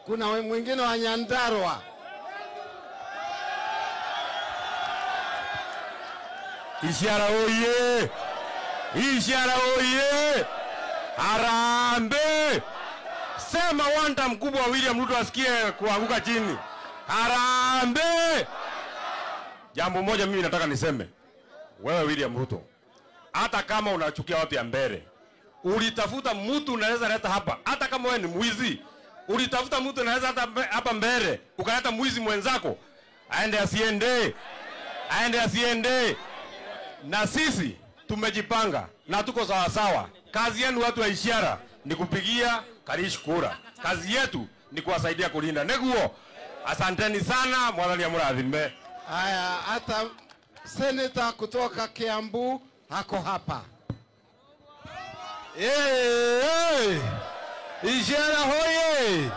Kuna mwingine wa Nyandarua. Ishara oye! Ishara oye! Harambee! Sema wanda mkubwa William Ruto asikie kuanguka chini. Harambee! Jambo moja mimi nataka niseme. Wewe William Ruto, hata kama unachukia watu ya mbele, ulitafuta mtu unaweza leta hapa. Hata kama wewe ni mwizi, ulitafuta mtu unaweza hapa mbele, ukaleta mwizi mwenzako. Aende asiende. Aende asiende. Na sisi tumejipanga na tuko sawa sawa. Kazi yenu watu wa Ishara ni kupigia Karish kura. Kazi yetu ni kuwasaidia kulinda. Neguo. Asanteni sana, mwadhani ya muradhimbe. Haya, hata seneta kutoka Kiambu hako hapa. Ishara hoye!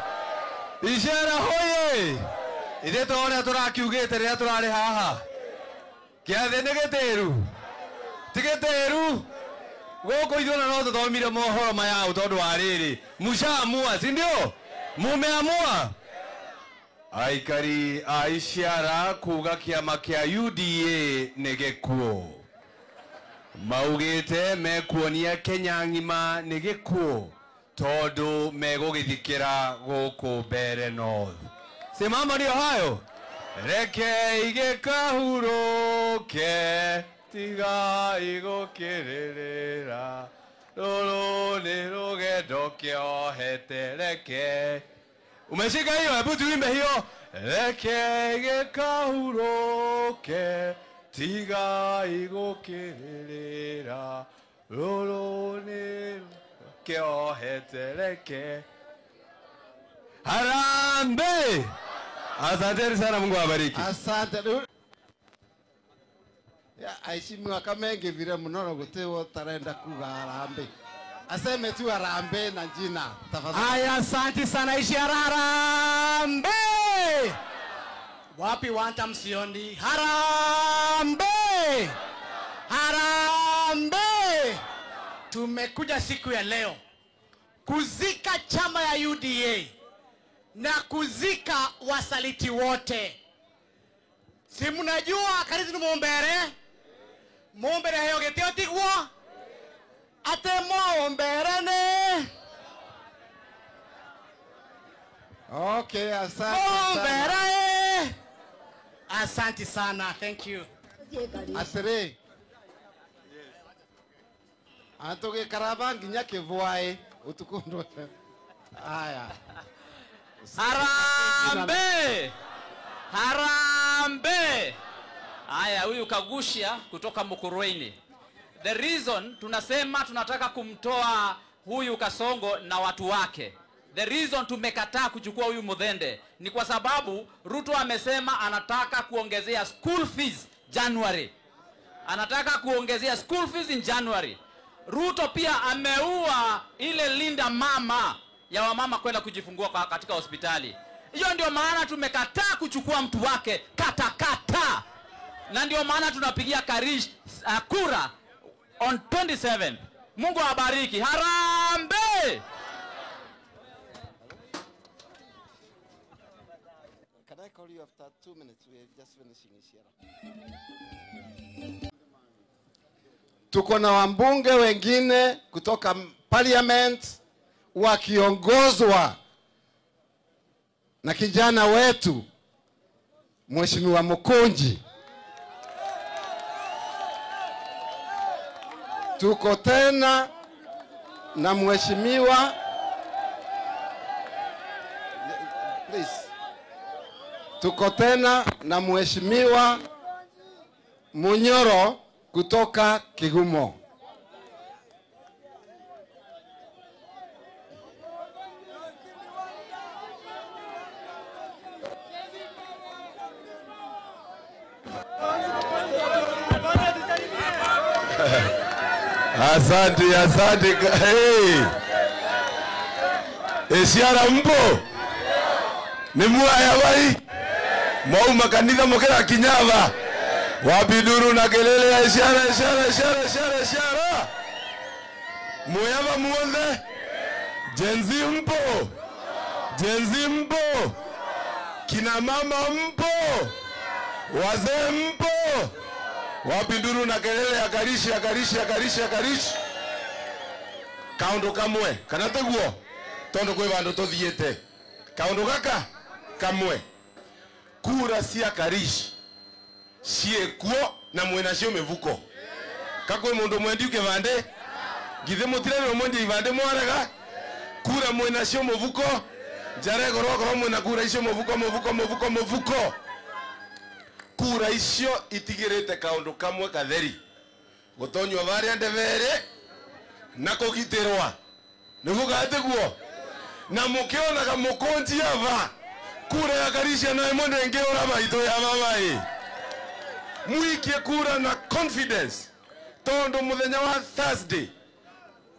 Ishara hoye! Ithe tuone turakiugite ria turari haha. Kiathe ni giteru. Tigeteru. Goko ithona no tuthomire mohoro maya utondu wa riri. Mushaamua, si ndio? Mumeamua. Aikari a Ishara kuga kiama kia UDA nĩ gĩkuũ. Maugĩte mekuonia Kenya ng'ima nĩ gĩkuũ tondũ megũgĩthikĩra gũkũ Mbeere North. Simama ndio hayo. Reke igĩkahurũke tiga igũkĩrĩrĩra rũrũ nĩ rũgendo kĩohete reke. Umeshika hiyo? Hebu tuimbe hiyo. Reke igĩkahurũke tiga igũkĩrĩrĩra rũrũ nĩ kĩohete reke. Harambee! Asante sana, Mungu awabariki. Asante. Ya aishimiwa Kamengi vile mnono gutewo tarenda kuga harambee. Aseme tu harambee na jina. Tafadhali. Haya, asante sana Ishara harambee. Wapi wanta msiondi? Harambee! Harambee! Tumekuja siku ya leo kuzika chama ya UDA na kuzika wasaliti wote. Si mnajua Karish ni Mumbere? Mumbere hayo geteo tigwo? Ate Mumbere ne? Okay, asante Mumbere! sana. Asante sana, thank you. Asere. Antoke karabangi nyake vuae utukundo. Haya. Harambee! Harambee! Haya, huyu Kagusha kutoka Mukurweini. The reason tunasema tunataka kumtoa huyu Kasongo na watu wake. The reason tumekataa kuchukua huyu Muthende ni kwa sababu Ruto amesema anataka kuongezea school fees January. Anataka kuongezea school fees in January. Ruto pia ameua ile linda mama ya wamama kwenda kujifungua katika hospitali. Hiyo ndio maana tumekataa kuchukua mtu wake kata. Na ndio maana tunapigia Karish kura on 27. Mungu awabariki. Harambee! Can I call you after 2 minutes? We are just finishing Ishara. Tuko na wambunge wengine kutoka parliament wakiongozwa na kijana wetu Mheshimiwa Mukunji. Tuko tena na Mheshimiwa Tuko tena na Mheshimiwa Munyoro kutoka Kigumo. Asante. Hey. Ishara mpo? Ni mwaya bai? Mwauma kanitha mukira Kinyava. Wapiduru na kelele ya Ishara. Mwaya muonde? Jenzi mpo? Jenzi mpo? Kina mama mpo? Wazee mpo? Wapi nduru na kelele ya karishi, ya karishi, ya karishi, ya karishi? Kaundu kamwe, kana teguo? Tondo kwe bandu tothiete. Kaundu gaka? Kamwe. Kura cia karishi. Sie kuo na mwena cio mevuko. Kakwe mundu mwendi ukivande? Githe mutire no mwendi ivande mwarega? Kura mwena cio mevuko? Jare gorogoro mwena kura icio mevuko. Kura icio itigirite kaundu kamwe katheri. Gutonywa varia ndevere na kugitirwa. Niguo gateguo. Na mukionaga mukonji ava. Kura ya karisha na mwende ngeora maito ya babai. Muikie kura na confidence. Tondo muthenya wa Thursday.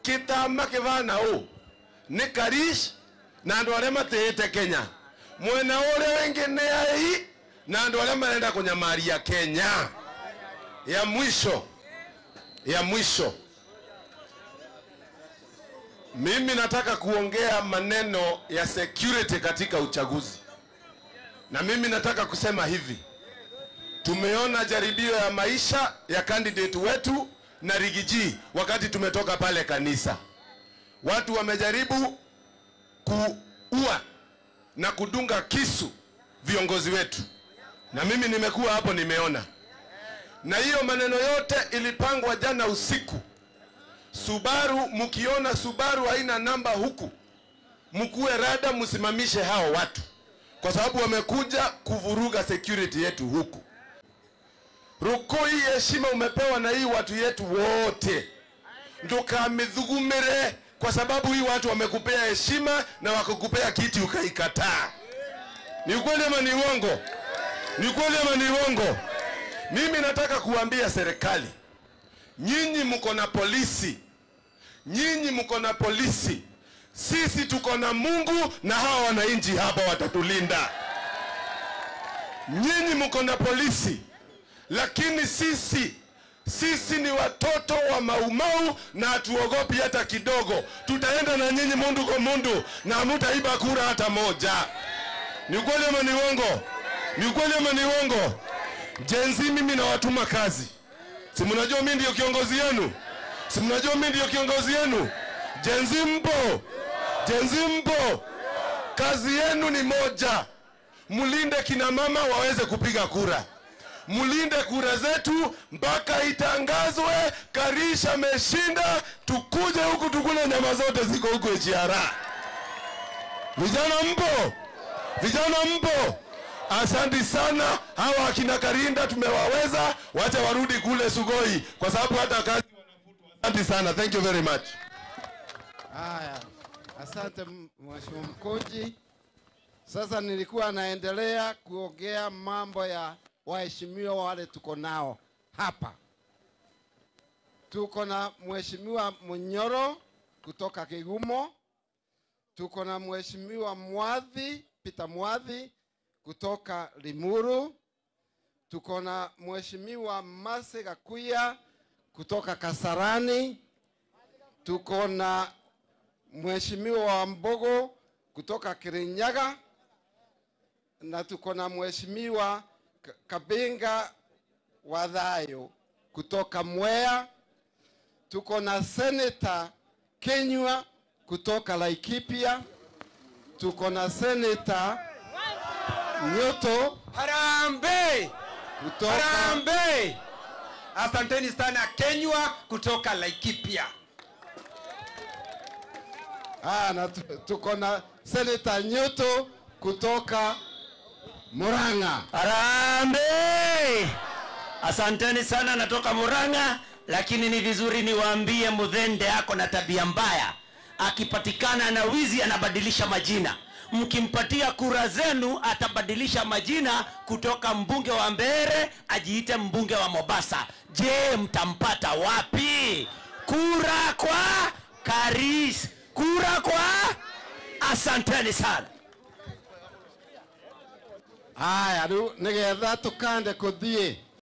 Kitama kivana u. Ni karish na andu aria matete Kenya. Mwena ule wengine ai na andu aria marenda kunyamaria Kenya. Ya mwisho. Mimi nataka kuongea maneno ya security katika uchaguzi. Na mimi nataka kusema hivi. Tumeona jaribio ya maisha ya candidate wetu na Rigiji wakati tumetoka pale kanisa. Watu wamejaribu kuua na kudunga kisu viongozi wetu. Na mimi nimekuwa hapo nimeona. Na hiyo maneno yote ilipangwa jana usiku. Subaru, mukiona Subaru haina namba huku, mkuwe rada msimamishe hao watu. Kwa sababu wamekuja kuvuruga security yetu huku. Rukoi heshima umepewa na hii watu yetu wote. Ndoka amedhugumere kwa sababu hii watu wamekupea heshima na wakakupea kiti ukaikataa. Ni ukweli ama ni uongo? Ni ukweli ama ni uongo? Mimi nataka kuambia serikali. Nyinyi mko na polisi. Nyinyi mko na polisi. Sisi tuko na Mungu na hawa wananchi hapa watatulinda. Nyinyi mko na polisi. Lakini sisi ni watoto wa Maumau na hatuogopi hata kidogo. Tutaenda na nyinyi mundu kwa mundu na hamtaiba kura hata moja. Ni ukweli ama ni uongo? Ni ukweli ama ni uongo? Jenzi mimi na watuma kazi. Si mnajua mimi ndio kiongozi yenu? Si mnajua mimi ndio kiongozi yenu? Jenzi mpo? Jenzi mpo? Kazi yenu ni moja. Mulinde kina mama waweze kupiga kura. Mulinde kura zetu mpaka itangazwe Karisha ameshinda, tukuje huku tukule nyama zote ziko huku Echiara. Vijana mpo? Vijana mpo? Asante sana. Hawa akina Karinda tumewaweza, wacha warudi kule Sugoi kwa sababu hata kazi wanafutwa. Asante sana. Thank you very much. Haya. Asante Mheshimiwa Mkonji. Sasa nilikuwa naendelea kuongea mambo ya waheshimiwa wale tuko nao hapa. Tuko na Mheshimiwa Munyoro kutoka Kigumo. Tuko na Mheshimiwa Mwadhi, Peter Mwadhi kutoka Limuru. Tuko na Mheshimiwa Mase Gakuya kutoka Kasarani. Tuko na Mheshimiwa Wambogo kutoka Kirinyaga. Na tuko na Mheshimiwa Kabinga Wadhayo kutoka Mwea. Tuko na Senator Kenywa kutoka Laikipia. Tuko na Senator Nyoto Harambe kutoka Harambe. Asanteni sana Kenywa kutoka Laikipia. na tuko na Senator Nyoto kutoka Murang'a. Harambe! Asanteni sana, natoka Murang'a, lakini ni vizuri niwaambie Muthende ako na tabia mbaya. Akipatikana na wizi anabadilisha majina. Mkimpatia kura zenu atabadilisha majina kutoka mbunge wa Mbeere ajiite mbunge wa Mombasa. Je, mtampata wapi? Kura kwa Karis. Kura kwa. Asanteni sana. Haya, nigetha tukande kuthie